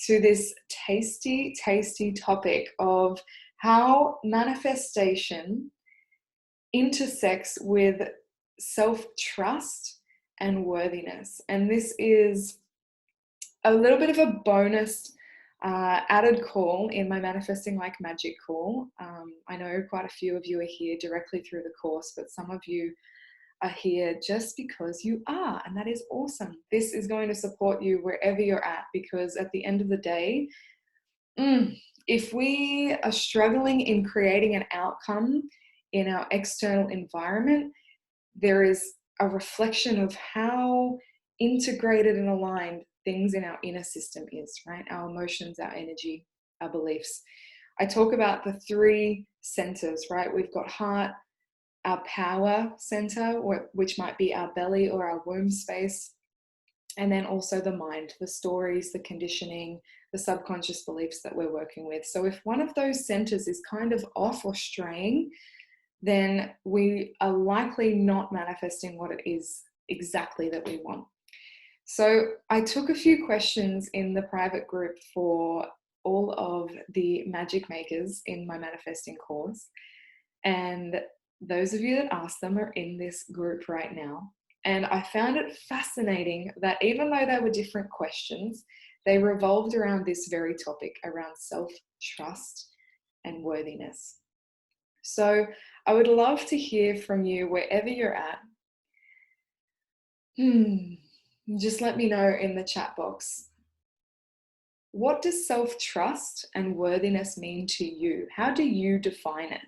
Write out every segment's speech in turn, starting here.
to this tasty, tasty topic of how manifestation intersects with self-trust and worthiness. And this is a little bit of a bonus added call in my Manifesting Like Magic call. I know quite a few of you are here directly through the course, but some of you are here just because you are, and that is awesome. This is going to support you wherever you're at, because at the end of the day, if we are struggling in creating an outcome in our external environment, there is a reflection of how integrated and aligned things in our inner system is, right? Our emotions, our energy, our beliefs. I talk about the 3 centers, right? We've got heart, our power center, which might be our belly or our womb space, and then also the mind, the stories, the conditioning, the subconscious beliefs that we're working with. So if one of those centers is kind of off or straying, then we are likely not manifesting what it is exactly that we want. So I took a few questions in the private group for all of the magic makers in my manifesting course, and those of you that asked them are in this group right now. And I found it fascinating that even though they were different questions, they revolved around this very topic, around self-trust and worthiness. So I would love to hear from you wherever you're at. Just let me know in the chat box. What does self-trust and worthiness mean to you? How do you define it?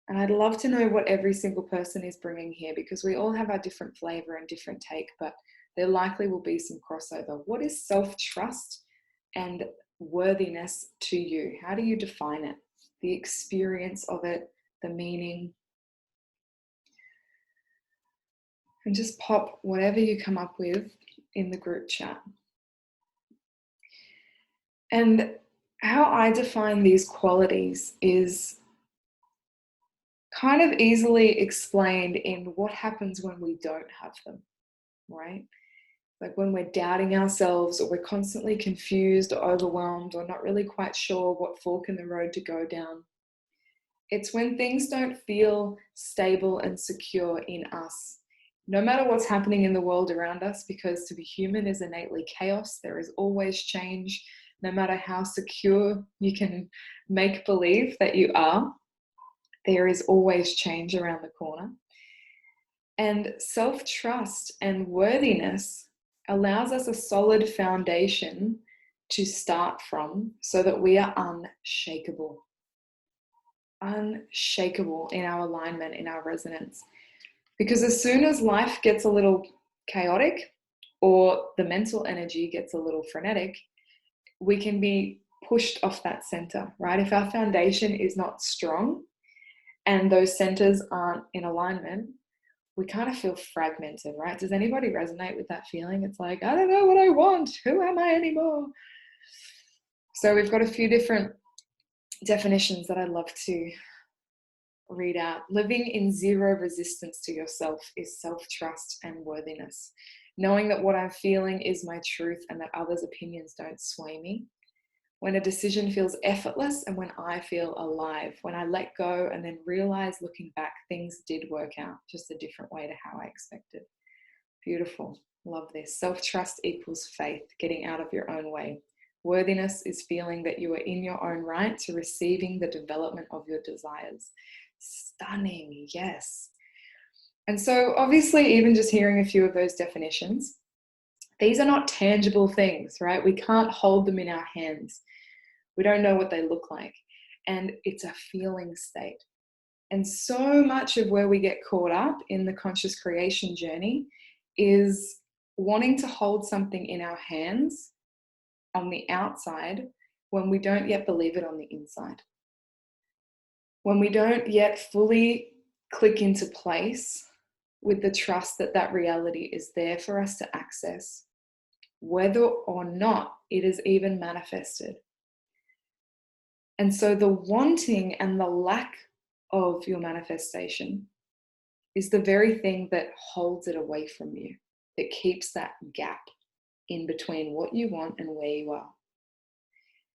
And I'd love to know what every single person is bringing here, because we all have our different flavor and different take, but there likely will be some crossover. What is self-trust and worthiness to you? How do you define it? The experience of it, the meaning. And just pop whatever you come up with in the group chat. And how I define these qualities is kind of easily explained in what happens when we don't have them, right? Like when we're doubting ourselves, or we're constantly confused or overwhelmed, or not really quite sure what fork in the road to go down. It's when things don't feel stable and secure in us, no matter what's happening in the world around us, because to be human is innately chaos. There is always change, no matter how secure you can make believe that you are. There is always change around the corner. And self-trust and worthiness allows us a solid foundation to start from, so that we are unshakable. Unshakable in our alignment, in our resonance. Because as soon as life gets a little chaotic, or the mental energy gets a little frenetic, we can be pushed off that center, right? If our foundation is not strong, and those centers aren't in alignment, we kind of feel fragmented, right? Does anybody resonate with that feeling? It's like, I don't know what I want. Who am I anymore? So we've got a few different definitions that I'd love to read out. Living in zero resistance to yourself is self-trust and worthiness. Knowing that what I'm feeling is my truth, and that others' opinions don't sway me. When a decision feels effortless, and when I feel alive, when I let go and then realize looking back, things did work out, just a different way to how I expected. Beautiful. Love this. Self-trust equals faith, getting out of your own way. Worthiness is feeling that you are in your own right to receiving the development of your desires. Stunning. Yes. And so obviously, even just hearing a few of those definitions, these are not tangible things, right? We can't hold them in our hands. We don't know what they look like. And it's a feeling state. And so much of where we get caught up in the conscious creation journey is wanting to hold something in our hands on the outside when we don't yet believe it on the inside. When we don't yet fully click into place with the trust that that reality is there for us to access, whether or not it is even manifested. And so the wanting and the lack of your manifestation is the very thing that holds it away from you, that keeps that gap in between what you want and where you are.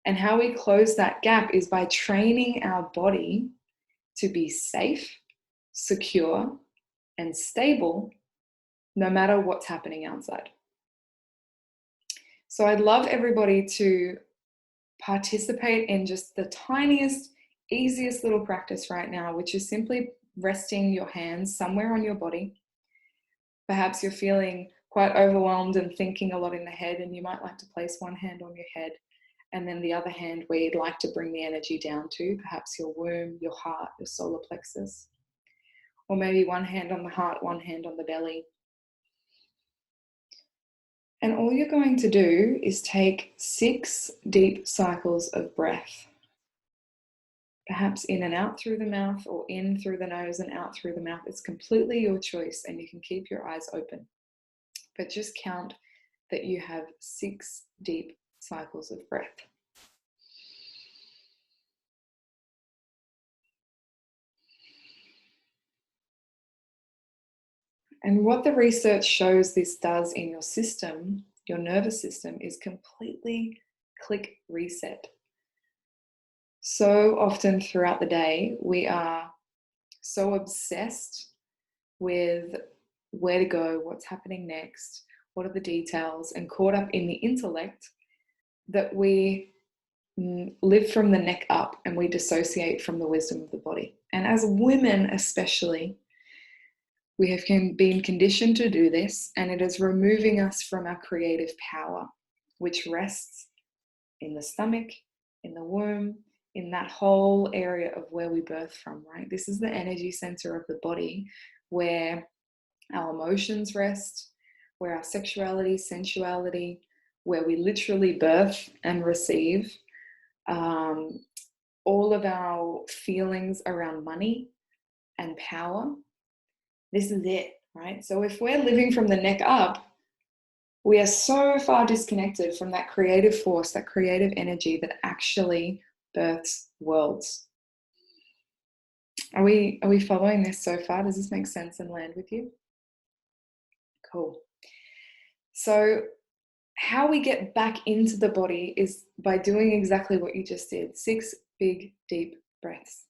And how we close that gap is by training our body to be safe, secure, and stable no matter what's happening outside. So I'd love everybody to participate in just the tiniest, easiest little practice right now, which is simply resting your hands somewhere on your body. Perhaps you're feeling quite overwhelmed and thinking a lot in the head, and you might like to place one hand on your head and then the other hand where you'd like to bring the energy down to, perhaps your womb, your heart, your solar plexus. Or maybe one hand on the heart, one hand on the belly. And all you're going to do is take 6 deep cycles of breath. Perhaps in and out through the mouth, or in through the nose and out through the mouth. It's completely your choice, and you can keep your eyes open. But just count that you have 6 deep cycles of breath. And what the research shows this does in your system, your nervous system, is completely click reset. So often throughout the day, we are so obsessed with where to go, what's happening next, what are the details, and caught up in the intellect that we live from the neck up and we dissociate from the wisdom of the body. And as women especially, we have been conditioned to do this, and it is removing us from our creative power, which rests in the stomach, in the womb, in that whole area of where we birth from, right? This is the energy center of the body where our emotions rest, where our sexuality, sensuality, where we literally birth and receive all of our feelings around money and power. This is it, right? So if we're living from the neck up, we are so far disconnected from that creative force, that creative energy that actually births worlds. Are we following this so far? Does this make sense and land with you? Cool. So how we get back into the body is by doing exactly what you just did. 6 big, deep breaths.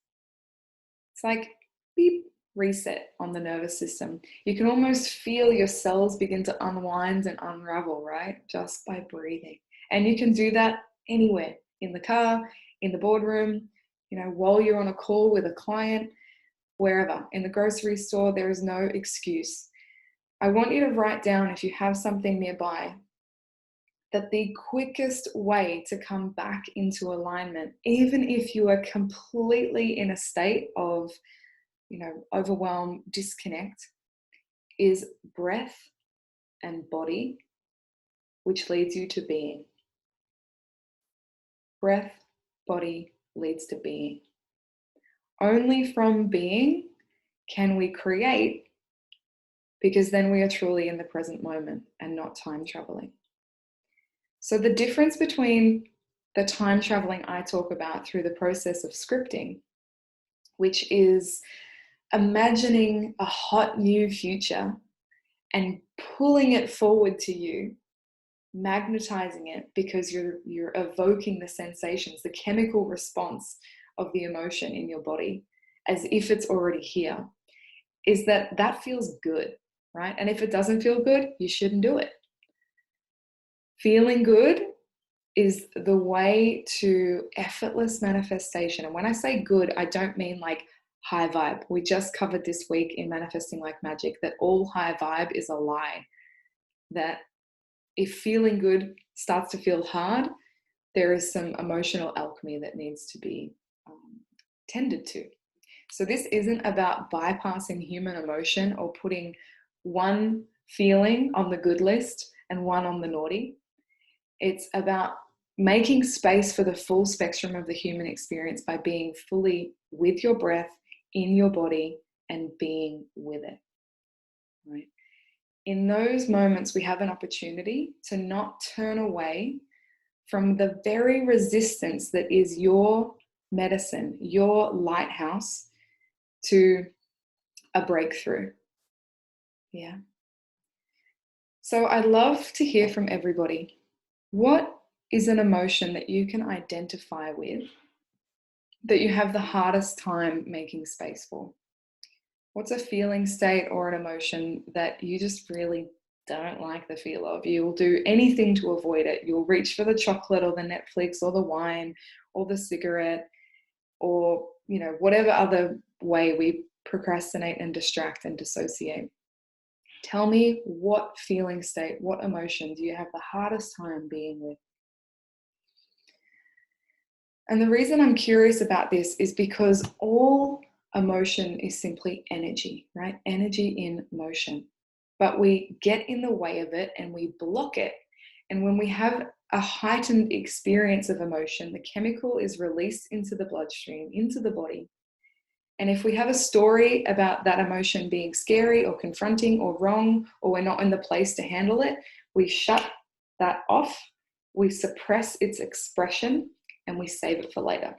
It's like beep, reset on the nervous system. You can almost feel your cells begin to unwind and unravel, right? Just by breathing. And you can do that anywhere, in the car, in the boardroom, while you're on a call with a client, wherever. In the grocery store, there is no excuse. I want you to write down, if you have something nearby, that the quickest way to come back into alignment, even if you are completely in a state of overwhelm, disconnect, is breath and body, which leads you to being. Breath, body leads to being. Only from being can we create, because then we are truly in the present moment and not time traveling. So the difference between the time traveling I talk about through the process of scripting, which is imagining a hot new future and pulling it forward to you, magnetizing it because you're evoking the sensations, the chemical response of the emotion in your body as if it's already here, is that feels good, right? And if it doesn't feel good, you shouldn't do it. Feeling good is the way to effortless manifestation. And when I say good, I don't mean like high vibe. We just covered this week in Manifesting Like Magic that all high vibe is a lie. That if feeling good starts to feel hard, there is some emotional alchemy that needs to be tended to. So this isn't about bypassing human emotion or putting one feeling on the good list and one on the naughty. It's about making space for the full spectrum of the human experience by being fully with your breath, in your body, and being with it, right? In those moments, we have an opportunity to not turn away from the very resistance that is your medicine, your lighthouse to a breakthrough. Yeah. So I'd love to hear from everybody. What is an emotion that you can identify with that you have the hardest time making space for? What's a feeling state or an emotion that you just really don't like the feel of? You'll do anything to avoid it. You'll reach for the chocolate or the Netflix or the wine or the cigarette or, whatever other way we procrastinate and distract and dissociate. Tell me what feeling state, what emotion do you have the hardest time being with? And the reason I'm curious about this is because all emotion is simply energy, right? Energy in motion. But we get in the way of it and we block it. And when we have a heightened experience of emotion, the chemical is released into the bloodstream, into the body. And if we have a story about that emotion being scary or confronting or wrong, or we're not in the place to handle it, we shut that off, we suppress its expression, and we save it for later.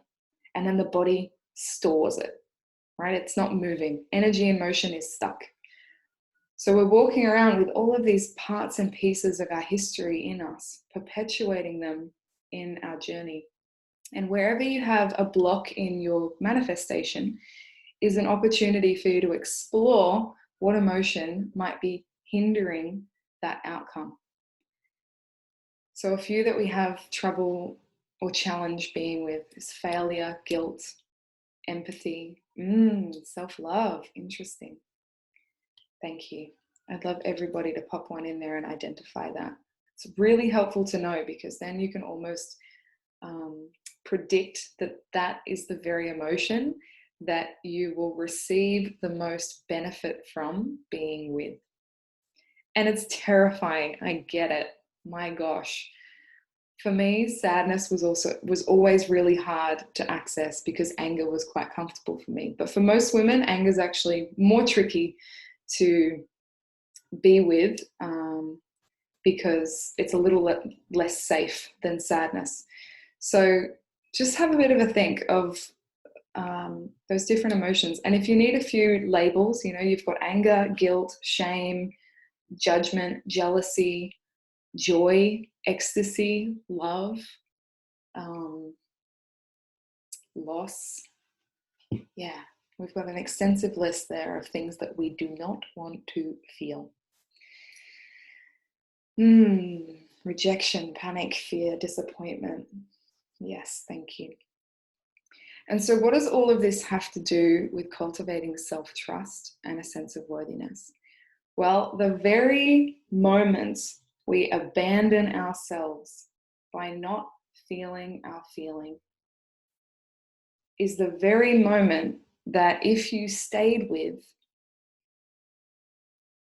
And then the body stores it, right? It's not moving. Energy in motion is stuck. So we're walking around with all of these parts and pieces of our history in us, perpetuating them in our journey. And wherever you have a block in your manifestation is an opportunity for you to explore what emotion might be hindering that outcome. So a few that we have trouble or challenge being with is failure, guilt, empathy, self-love. Interesting. Thank you. I'd love everybody to pop one in there and identify that. It's really helpful to know because then you can almost predict that that is the very emotion that you will receive the most benefit from being with. And it's terrifying. I get it. My gosh. For me, sadness was always really hard to access because anger was quite comfortable for me. But for most women, anger is actually more tricky to be with because it's a little less safe than sadness. So just have a bit of a think of those different emotions. And if you need a few labels, you've got anger, guilt, shame, judgment, jealousy, joy, ecstasy, love, loss. Yeah, we've got an extensive list there of things that we do not want to feel. Rejection, panic, fear, disappointment. Yes, thank you. And so what does all of this have to do with cultivating self-trust and a sense of worthiness? Well, the very moment we abandon ourselves by not feeling our feeling is the very moment that if you stayed with,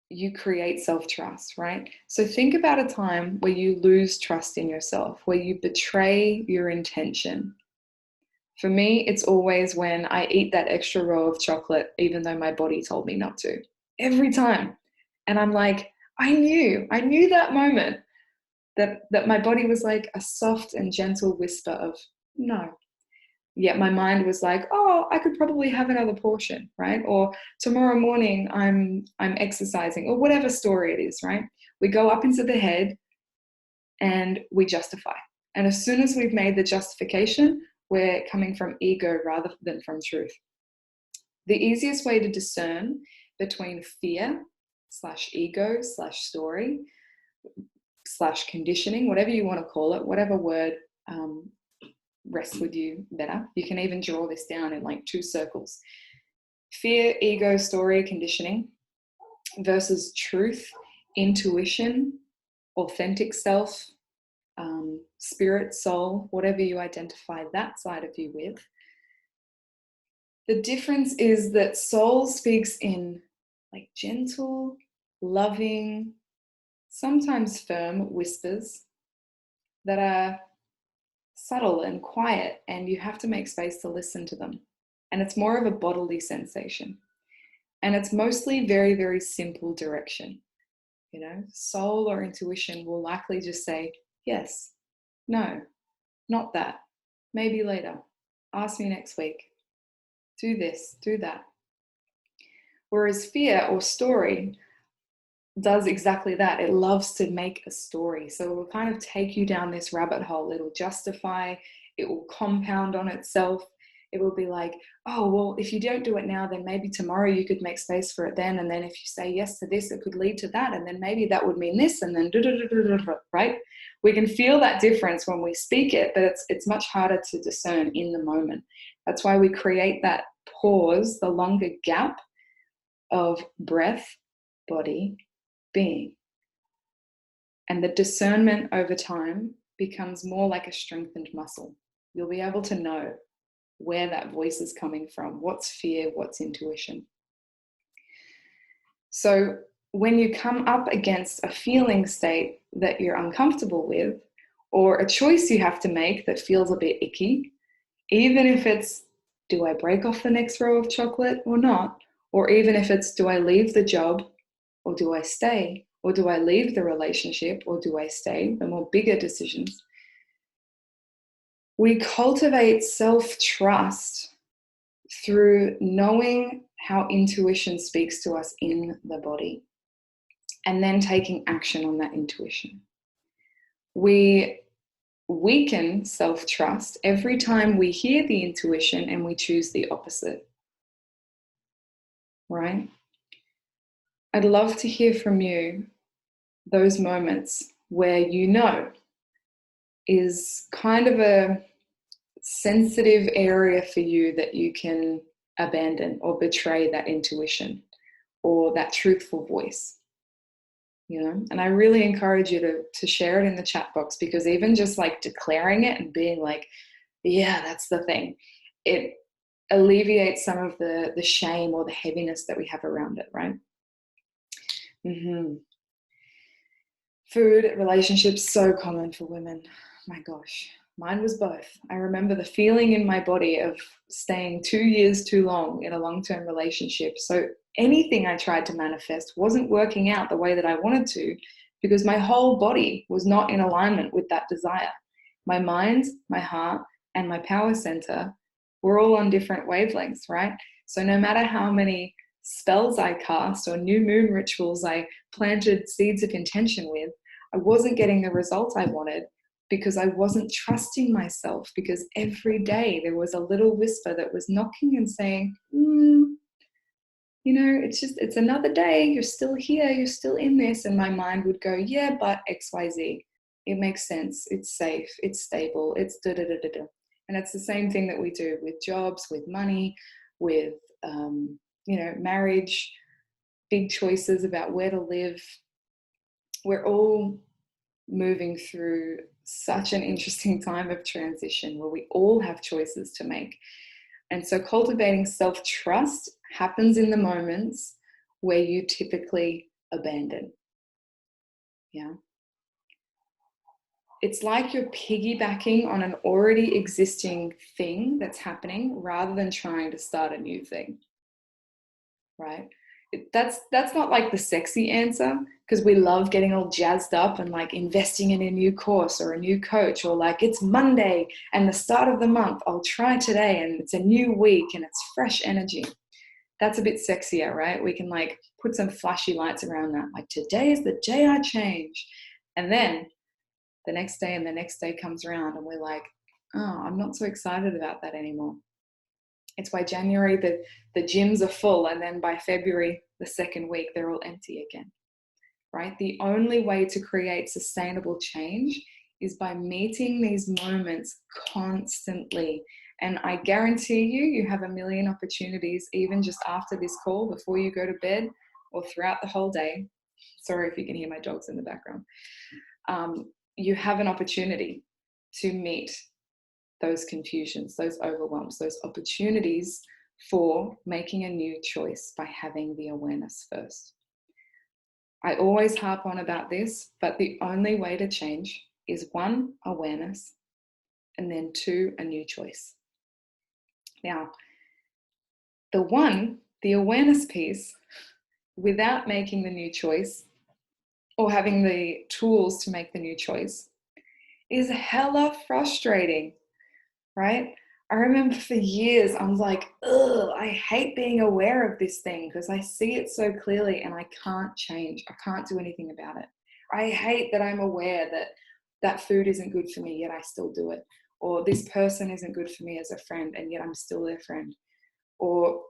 you create self-trust, right? So think about a time where you lose trust in yourself, where you betray your intention. For me, it's always when I eat that extra row of chocolate, even though my body told me not to. Every time. And I'm like, I knew that moment that my body was like a soft and gentle whisper of no. Yet my mind was like, oh, I could probably have another portion, right? Or tomorrow morning I'm exercising, or whatever story it is, right? We go up into the head and we justify. And as soon as we've made the justification, we're coming from ego rather than from truth. The easiest way to discern between fear / ego / story / conditioning, whatever you want to call it, whatever word rests with you better. You can even draw this down in like 2 circles. Fear, ego, story, conditioning versus truth, intuition, authentic self, spirit, soul, whatever you identify that side of you with. The difference is that soul speaks in like gentle, loving, sometimes firm whispers that are subtle and quiet, and you have to make space to listen to them. And it's more of a bodily sensation. And it's mostly very, very simple direction. Soul or intuition will likely just say, yes, no, not that, maybe later, ask me next week, do this, do that. Whereas fear or story does exactly that. It loves to make a story. So it will kind of take you down this rabbit hole. It'll justify, it will compound on itself. It will be like, oh, well, if you don't do it now, then maybe tomorrow you could make space for it then. And then if you say yes to this, it could lead to that. And then maybe that would mean this. And then, right? We can feel that difference when we speak it, but it's much harder to discern in the moment. That's why we create that pause, the longer gap of breath, body, being. And the discernment over time becomes more like a strengthened muscle. You'll be able to know where that voice is coming from, what's fear, what's intuition. So when you come up against a feeling state that you're uncomfortable with, or a choice you have to make that feels a bit icky, even if it's, do I break off the next row of chocolate or not? Or even if it's, do I leave the job or do I stay? Or do I leave the relationship or do I stay? The more bigger decisions. We cultivate self-trust through knowing how intuition speaks to us in the body and then taking action on that intuition. We weaken self-trust every time we hear the intuition and we choose the opposite, right? I'd love to hear from you those moments where you know is kind of a sensitive area for you that you can abandon or betray that intuition or that truthful voice, you know. And I really encourage you to share it in the chat box, because even just like declaring it and being like, yeah, that's the thing, it alleviates some of the shame or the heaviness that we have around it, right? Food, relationships, so common for women. My gosh, mine was both. I remember the feeling in my body of staying 2 years too long in a long-term relationship. So anything I tried to manifest wasn't working out the way that I wanted to, because my whole body was not in alignment with that desire. My mind, my heart, and my power center were all on different wavelengths, right? So no matter how many spells I cast or new moon rituals I planted seeds of intention with, I wasn't getting the results I wanted because I wasn't trusting myself, because every day there was a little whisper that was knocking and saying, you know, it's another day, you're still here, you're still in this. And my mind would go, yeah, but XYZ, it makes sense, it's safe, it's stable, it's da-da-da-da-da. And it's the same thing that we do with jobs, with money, with marriage, big choices about where to live. We're all moving through such an interesting time of transition where we all have choices to make. And so cultivating self-trust happens in the moments where you typically abandon. Yeah. It's like you're piggybacking on an already existing thing that's happening rather than trying to start a new thing. Right? That's not like the sexy answer, because we love getting all jazzed up and like investing in a new course or a new coach, or like it's Monday and the start of the month, I'll try today and it's a new week and it's fresh energy. That's a bit sexier, right? We can like put some flashy lights around that, like today is the day I change. And then the next day and the next day comes around and we're like, oh, I'm not so excited about that anymore. It's why January, the gyms are full, and then by February, the second week, they're all empty again, right? The only way to create sustainable change is by meeting these moments constantly. And I guarantee you have a million opportunities, even just after this call, before you go to bed or throughout the whole day. Sorry if you can hear my dogs in the background. You have an opportunity to meet those confusions, those overwhelms, those opportunities for making a new choice by having the awareness first. I always harp on about this, but the only way to change is 1, awareness, and then 2, a new choice. Now, the awareness piece, without making the new choice or having the tools to make the new choice, is hella frustrating. Right? I remember for years, I was like, ugh, I hate being aware of this thing because I see it so clearly and I can't change. I can't do anything about it. I hate that I'm aware that that food isn't good for me, yet I still do it. Or this person isn't good for me as a friend, and yet I'm still their friend. Or,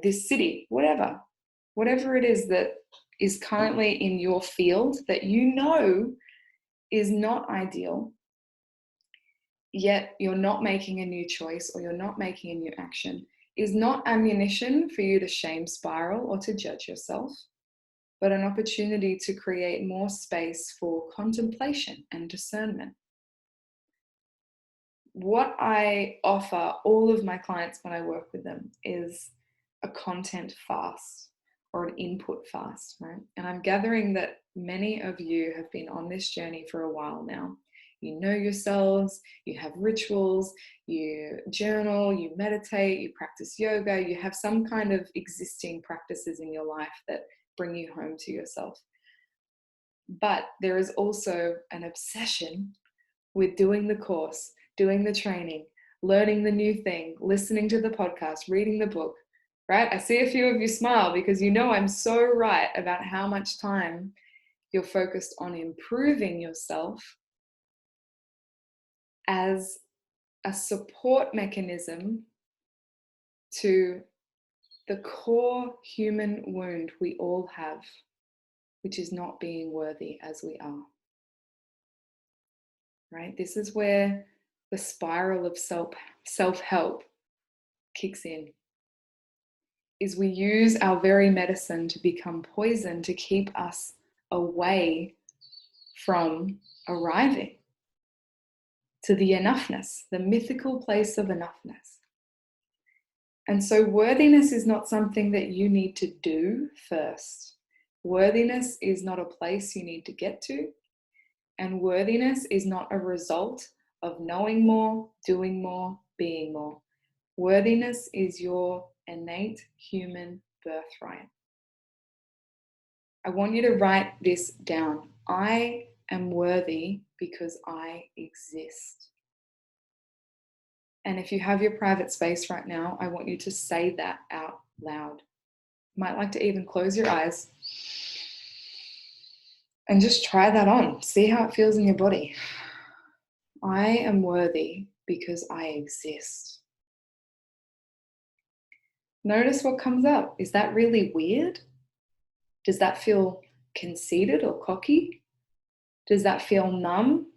this city, whatever it is that is currently in your field that is not ideal, yet you're not making a new choice or you're not making a new action, is not ammunition for you to shame spiral or to judge yourself, but an opportunity to create more space for contemplation and discernment. What I offer all of my clients when I work with them is a content fast or an input fast, right? And I'm gathering that many of you have been on this journey for a while now. You know yourselves, you have rituals, you journal, you meditate, you practice yoga, you have some kind of existing practices in your life that bring you home to yourself. But there is also an obsession with doing the course, doing the training, learning the new thing, listening to the podcast, reading the book, right? I see a few of you smile because I'm so right about how much time you're focused on improving yourself as a support mechanism to the core human wound we all have, which is not being worthy as we are. Right? This is where the spiral of self-help kicks in. Is we use our very medicine to become poison to keep us away from arriving to the enoughness, the mythical place of enoughness. And so worthiness is not something that you need to do first. Worthiness is not a place you need to get to. And worthiness is not a result of knowing more, doing more, being more. Worthiness is your innate human birthright. I want you to write this down. I am worthy because I exist. And if you have your private space right now, I want you to say that out loud. You might like to even close your eyes and just try that on. See how it feels in your body. I am worthy because I exist. Notice what comes up. Is that really weird? Does that feel conceited or cocky? Does that feel numb?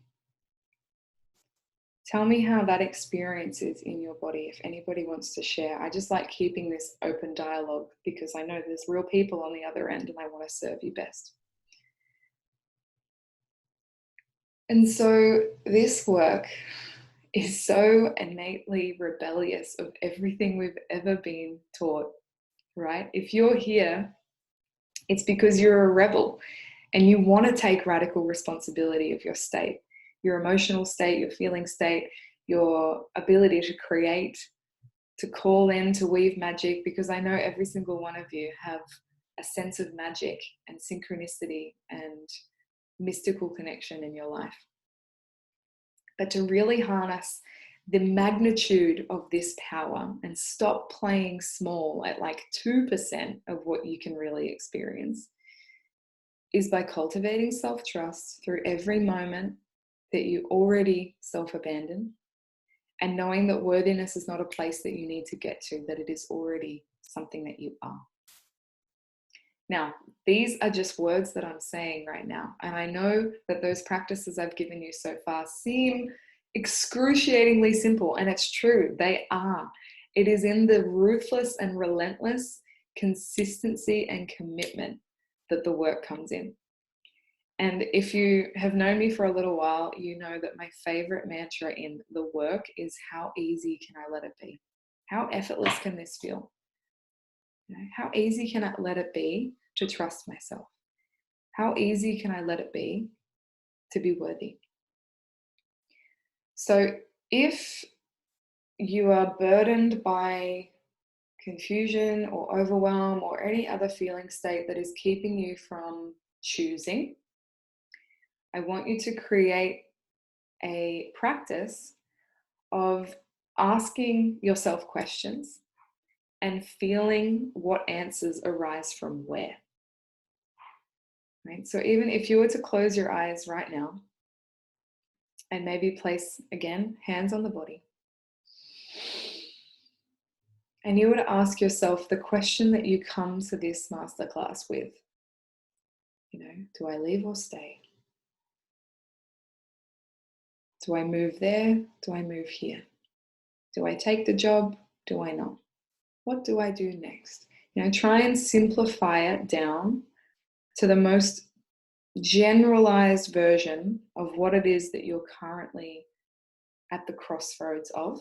Tell me how that experience is in your body if anybody wants to share. I just like keeping this open dialogue because I know there's real people on the other end and I want to serve you best. And so this work is so innately rebellious of everything we've ever been taught, right? If you're here, it's because you're a rebel and you want to take radical responsibility of your state, your emotional state, your feeling state, your ability to create, to call in, to weave magic, because I know every single one of you have a sense of magic and synchronicity and mystical connection in your life. But to really harness the magnitude of this power and stop playing small at like 2% of what you can really experience is by cultivating self-trust through every moment that you already self-abandon and knowing that worthiness is not a place that you need to get to, that it is already something that you are. Now, these are just words that I'm saying right now. And I know that those practices I've given you so far seem excruciatingly simple, and it's true, they are. It is in the ruthless and relentless consistency and commitment that the work comes in. And if you have known me for a little while, you know that my favorite mantra in the work is, how easy can I let it be? How effortless can this feel? How easy can I let it be to trust myself? How easy can I let it be to be worthy? So if you are burdened by confusion or overwhelm or any other feeling state that is keeping you from choosing, I want you to create a practice of asking yourself questions and feeling what answers arise from where. Right? So even if you were to close your eyes right now and maybe place, again, hands on the body, and you were to ask yourself the question that you come to this masterclass with, do I leave or stay? Do I move there? Do I move here? Do I take the job? Do I not? What do I do next? Try and simplify it down to the most generalized version of what it is that you're currently at the crossroads of.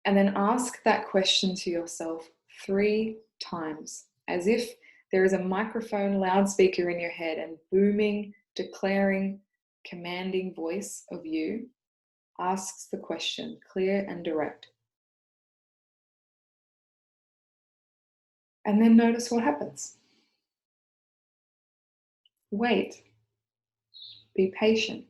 And then ask that question to yourself 3 times, as if there is a microphone loudspeaker in your head and booming, declaring, commanding voice of you asks the question, clear and direct. And then notice what happens. Wait. Be patient.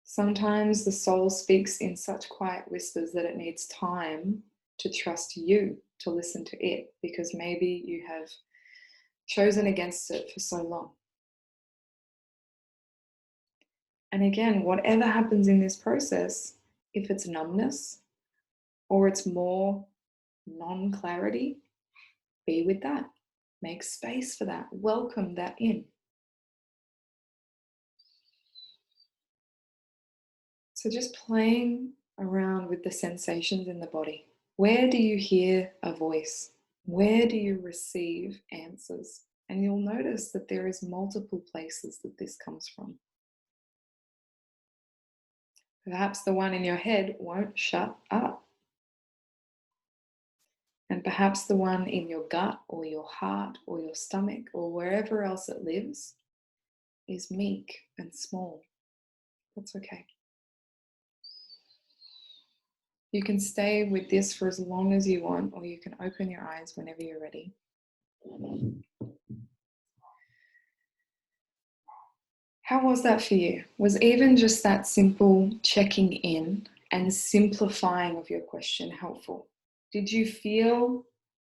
Sometimes the soul speaks in such quiet whispers that it needs time to trust you to listen to it, because maybe you have chosen against it for so long. And again, whatever happens in this process, if it's numbness or it's more non-clarity, be with that. Make space for that. Welcome that in. So just playing around with the sensations in the body. Where do you hear a voice? Where do you receive answers? And you'll notice that there is multiple places that this comes from. Perhaps the one in your head won't shut up. And perhaps the one in your gut or your heart or your stomach or wherever else it lives is meek and small. That's okay. You can stay with this for as long as you want, or you can open your eyes whenever you're ready. How was that for you? Was even just that simple checking in and simplifying of your question helpful? Did you feel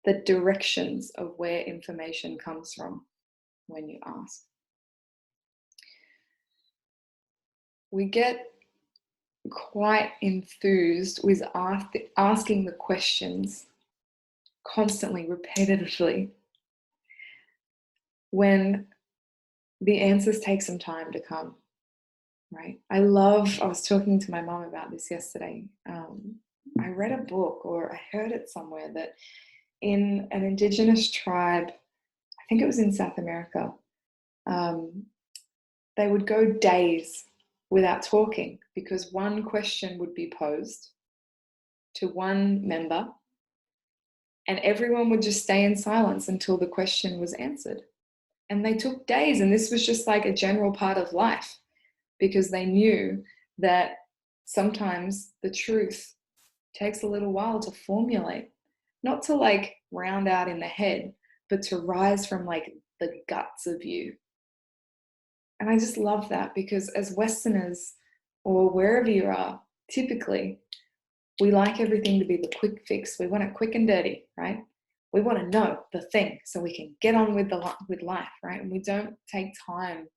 the directions of where information comes from when you ask? We get quite enthused with asking the questions constantly, repetitively, when the answers take some time to come, right? I was talking to my mom about this yesterday. I read a book, or I heard it somewhere, that in an indigenous tribe, I think it was in South America, they would go days without talking because one question would be posed to one member and everyone would just stay in silence until the question was answered. And they took days, and this was just like a general part of life, because they knew that sometimes the truth takes a little while to formulate, not to like round out in the head, but to rise from like the guts of you. And I just love that, because as Westerners, or wherever you are, typically we like everything to be the quick fix. We want it quick and dirty, right? We want to know the thing so we can get on with life, right? And we don't take time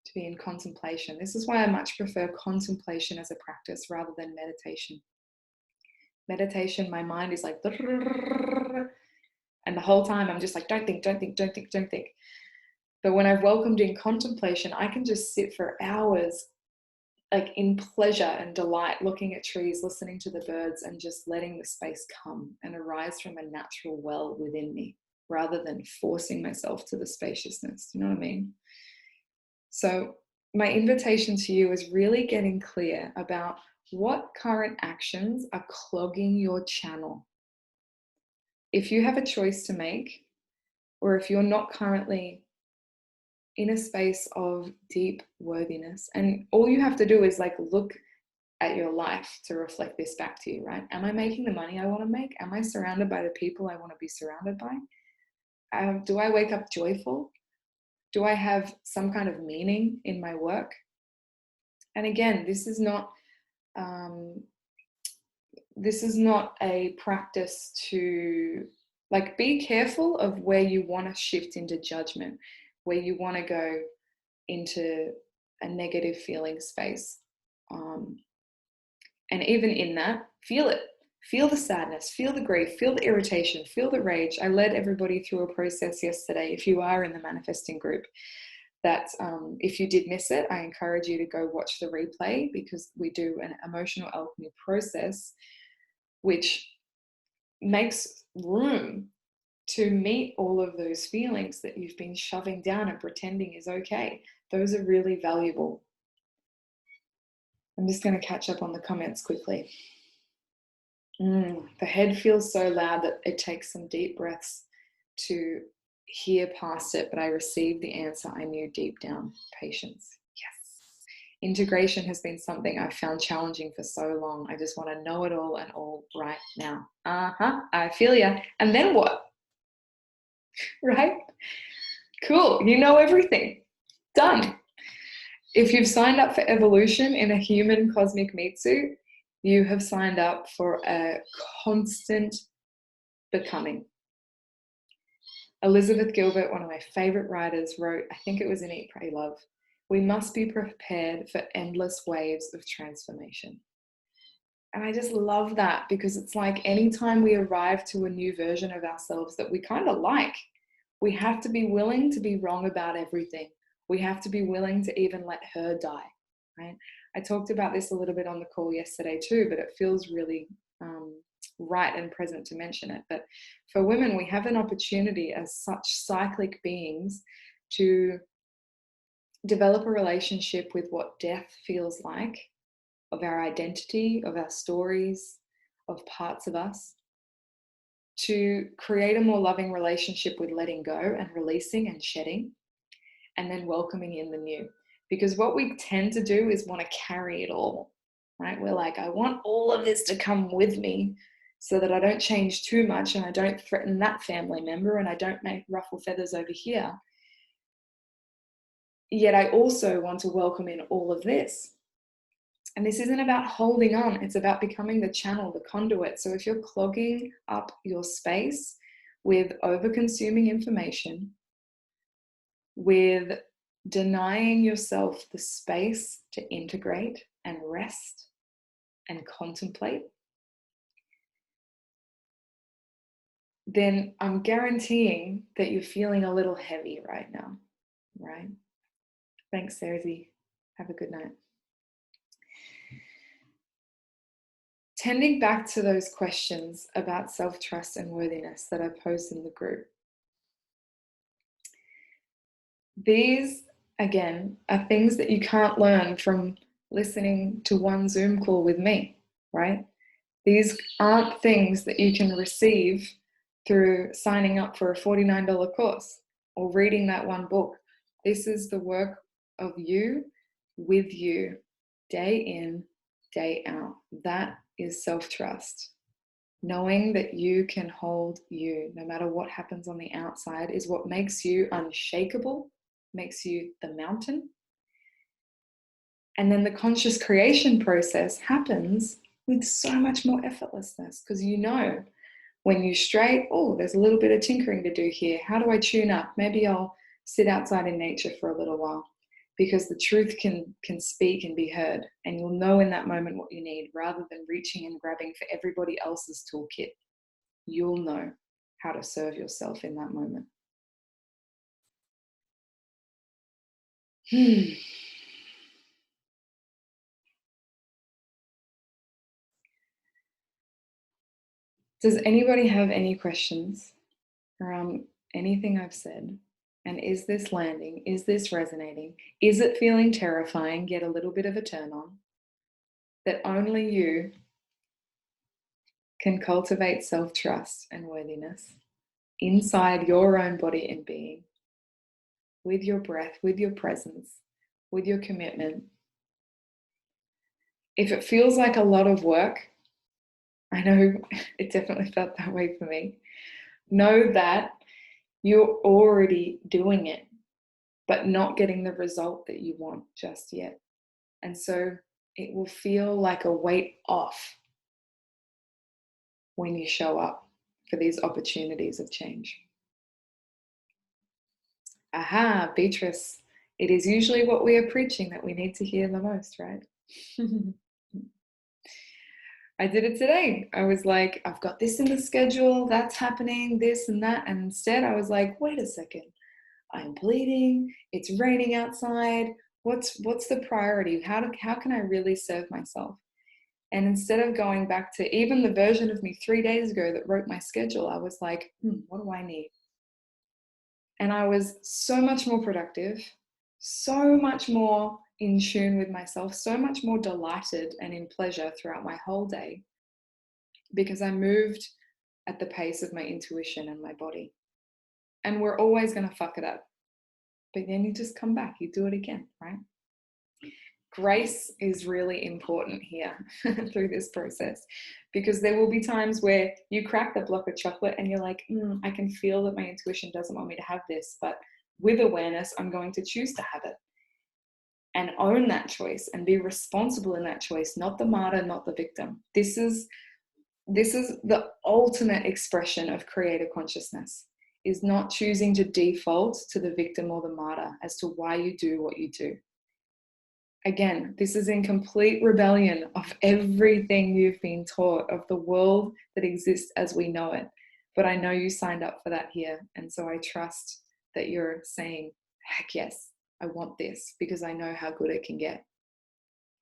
to be in contemplation. This is why I much prefer contemplation as a practice rather than meditation. Meditation, my mind is like, and the whole time I'm just like, don't think. But when I've welcomed in contemplation, I can just sit for hours, like in pleasure and delight, looking at trees, listening to the birds, and just letting the space come and arise from a natural well within me, rather than forcing myself to the spaciousness. You know what I mean? So my invitation to you is really getting clear about what current actions are clogging your channel. If you have a choice to make, or if you're not currently in a space of deep worthiness, and all you have to do is like look at your life to reflect this back to you, right? Am I making the money I want to make? Am I surrounded by the people I want to be surrounded by? Do I wake up joyful? Do I have some kind of meaning in my work? And again, this is not this is not a practice to, like, be careful of where you want to shift into judgment, where you want to go into a negative feeling space. And even in that, feel it. Feel the sadness, feel the grief, feel the irritation, feel the rage. I led everybody through a process yesterday, if you are in the manifesting group, that if you did miss it, I encourage you to go watch the replay, because we do an emotional alchemy process which makes room to meet all of those feelings that you've been shoving down and pretending is okay. Those are really valuable. I'm just going to catch up on the comments quickly. The head feels so loud that it takes some deep breaths to hear past it, but I received the answer I knew deep down. Patience. Yes. Integration has been something I've found challenging for so long. I just want to know it all and all right now. I feel ya. And then what? Right? Cool. You know everything. Done. If you've signed up for evolution in a human cosmic meat suit, you have signed up for a constant becoming. Elizabeth Gilbert, one of my favorite writers, wrote, I think it was in Eat, Pray, Love, we must be prepared for endless waves of transformation. And I just love that, because it's like anytime we arrive to a new version of ourselves that we kind of like, we have to be willing to be wrong about everything. We have to be willing to even let her die, right? I talked about this a little bit on the call yesterday too, but it feels really right and present to mention it. But for women, we have an opportunity as such cyclic beings to develop a relationship with what death feels like, of our identity, of our stories, of parts of us, to create a more loving relationship with letting go and releasing and shedding, and then welcoming in the new. Because what we tend to do is want to carry it all, right? We're like, I want all of this to come with me so that I don't change too much and I don't threaten that family member and I don't make ruffle feathers over here. Yet I also want to welcome in all of this. And this isn't about holding on, it's about becoming the channel, the conduit. So if you're clogging up your space with over-consuming information, with denying yourself the space to integrate and rest and contemplate, then I'm guaranteeing that you're feeling a little heavy right now, right? Thanks, Sarzi. Have a good night. Tending back to those questions about self-trust and worthiness that I posed in the group. These, again, are things that you can't learn from listening to one Zoom call with me, right? These aren't things that you can receive through signing up for a $49 course or reading that one book. This is the work of you, with you, day in, day out. That is self-trust. Knowing that you can hold you, no matter what happens on the outside, is what makes you unshakable, makes you the mountain. And then the conscious creation process happens with so much more effortlessness, because you know when you stray, oh, there's a little bit of tinkering to do here. How do I tune up? Maybe I'll sit outside in nature for a little while, because the truth can speak and be heard, and you'll know in that moment what you need, rather than reaching and grabbing for everybody else's toolkit. You'll know how to serve yourself in that moment. Does anybody have any questions around anything I've said? And is this landing? Is this resonating? Is it feeling terrifying? Get a little bit of a turn on. That only you can cultivate self-trust and worthiness inside your own body and being, with your breath, with your presence, with your commitment. If it feels like a lot of work, I know it definitely felt that way for me, know that you're already doing it, but not getting the result that you want just yet. And so it will feel like a weight off when you show up for these opportunities of change. Aha, Beatrice, it is usually what we are preaching that we need to hear the most, right? I did it today. I was like, I've got this in the schedule, that's happening, this and that. And instead I was like, wait a second, I'm bleeding, it's raining outside. What's the priority? How can I really serve myself? And instead of going back to even the version of me 3 days ago that wrote my schedule, I was like, what do I need? And I was so much more productive, so much more in tune with myself, so much more delighted and in pleasure throughout my whole day, because I moved at the pace of my intuition and my body. And we're always going to fuck it up. But then you just come back, you do it again, right? Grace is really important here through this process, because there will be times where you crack the block of chocolate and you're like, I can feel that my intuition doesn't want me to have this, but with awareness, I'm going to choose to have it and own that choice and be responsible in that choice, not the martyr, not the victim. This is the ultimate expression of creator consciousness, is not choosing to default to the victim or the martyr as to why you do what you do. Again, this is in complete rebellion of everything you've been taught, of the world that exists as we know it. But I know you signed up for that here. And so I trust that you're saying, heck yes, I want this, because I know how good it can get.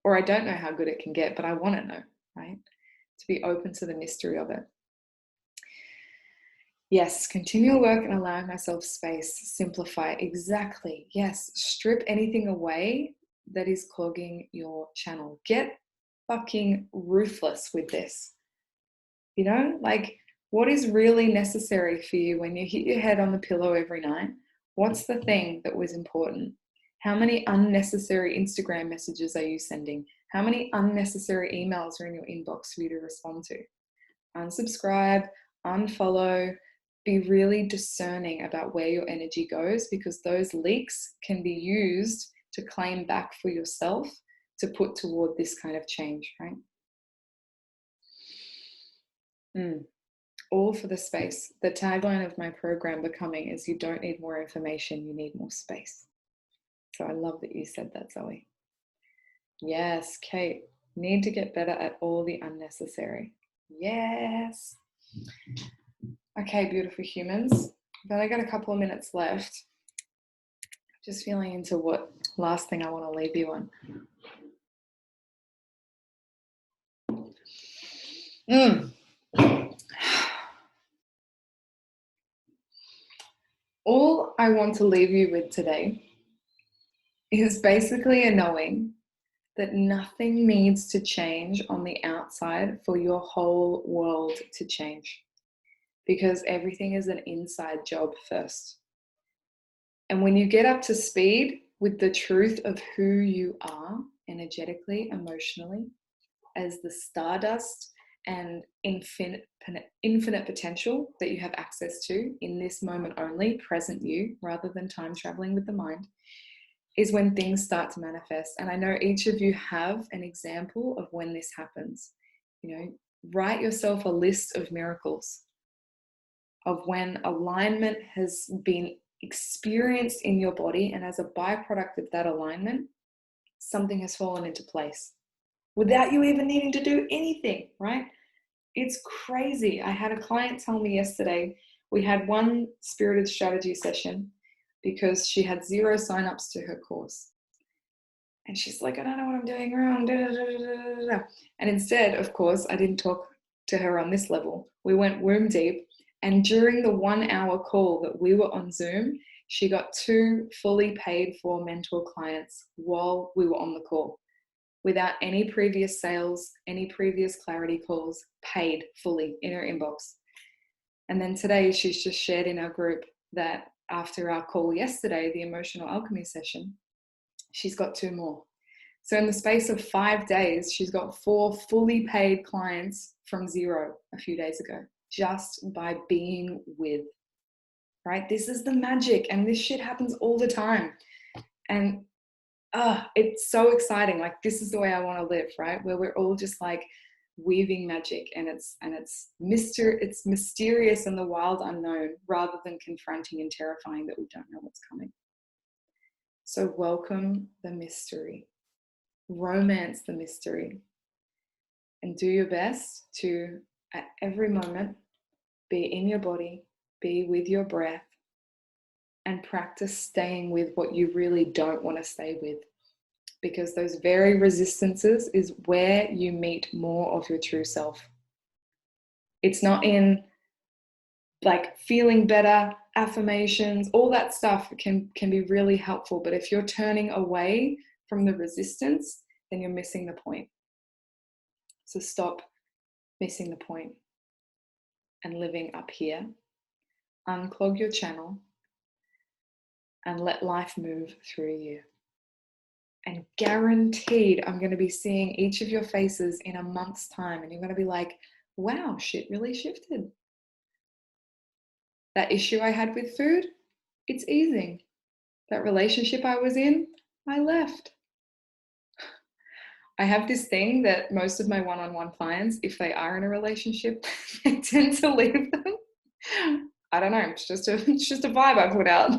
Or I don't know how good it can get, but I want to know, right? To be open to the mystery of it. Yes, continual work and allowing myself space, simplify, exactly. Yes, strip anything away that is clogging your channel. Get fucking ruthless with this. You know, like, what is really necessary for you when you hit your head on the pillow every night? What's the thing that was important? How many unnecessary Instagram messages are you sending? How many unnecessary emails are in your inbox for you to respond to? Unsubscribe, unfollow. Be really discerning about where your energy goes, because those leaks can be used to claim back for yourself to put toward this kind of change, right? All for the space. The tagline of my program, Becoming, is you don't need more information, you need more space. So I love that you said that, Zoe. Yes, Kate, need to get better at all the unnecessary. Yes. Okay, beautiful humans. But I got a couple of minutes left. Just feeling into what last thing I want to leave you on. All I want to leave you with today is basically a knowing that nothing needs to change on the outside for your whole world to change, because everything is an inside job first. And when you get up to speed with the truth of who you are energetically, emotionally, as the stardust and infinite potential that you have access to in this moment only, present you, rather than time traveling with the mind, is when things start to manifest. And I know each of you have an example of when this happens. You know, write yourself a list of miracles of when alignment has been experienced in your body, and as a byproduct of that alignment, something has fallen into place without you even needing to do anything, right? It's crazy. I had a client tell me yesterday, we had one spirited strategy session because she had 0 signups to her course. And she's like, I don't know what I'm doing wrong. And instead, of course, I didn't talk to her on this level. We went womb deep. And during the 1 hour call that we were on Zoom, she got 2 fully paid for mentor clients while we were on the call, without any previous sales, any previous clarity calls, paid fully in her inbox. And then today she's just shared in our group that after our call yesterday, the emotional alchemy session, she's got 2 more. So in the space of 5 days, she's got 4 fully paid clients from 0 a few days ago, just by being with, right? This is the magic, and this shit happens all the time. And it's so exciting. Like, this is the way I want to live, right? Where we're all just like weaving magic, and it's mysterious and the wild unknown, rather than confronting and terrifying that we don't know what's coming. So welcome the mystery, romance the mystery, and do your best to, at every moment, be in your body, be with your breath, and practice staying with what you really don't want to stay with. Because those very resistances is where you meet more of your true self. It's not in like feeling better, affirmations, all that stuff can be really helpful. But if you're turning away from the resistance, then you're missing the point. So stop missing the point and living up here. Unclog your channel and let life move through you. And guaranteed, I'm going to be seeing each of your faces in a month's time, and you're going to be like, wow, shit really shifted. That issue I had with food, it's easing. That relationship I was in, I left. I have this thing that most of my one-on-one clients, if they are in a relationship, they tend to leave them. I don't know, it's just a vibe I put out.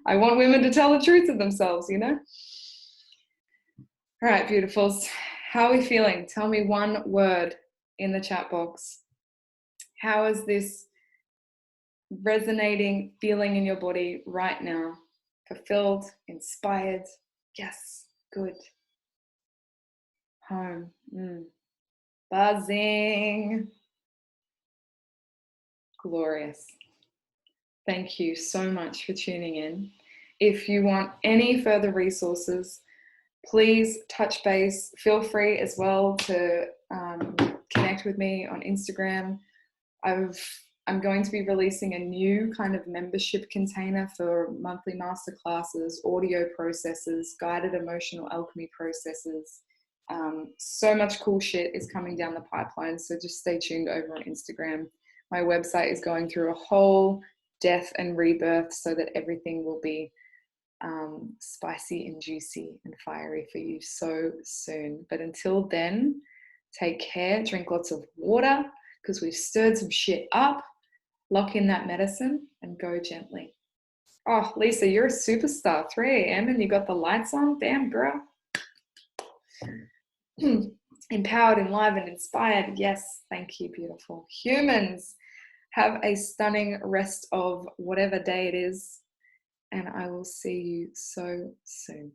I want women to tell the truth to themselves, you know? All right, beautifuls. How are we feeling? Tell me one word in the chat box. How is this resonating, feeling in your body right now? Fulfilled, inspired? Yes, good. Home. Buzzing. Glorious. Thank you so much for tuning in. If you want any further resources, please touch base. Feel free as well to connect with me on Instagram. I'm going to be releasing a new kind of membership container for monthly masterclasses, audio processes, guided emotional alchemy processes. So much cool shit is coming down the pipeline, so just stay tuned over on Instagram. My website is going through a whole death and rebirth so that everything will be spicy and juicy and fiery for you so soon. But until then, take care, drink lots of water because we've stirred some shit up, lock in that medicine and go gently. Oh, Lisa, you're a superstar. 3 a.m. and you got the lights on? Damn, girl. Empowered, enlivened, inspired. Yes, thank you, beautiful. Humans, have a stunning rest of whatever day it is, and I will see you so soon.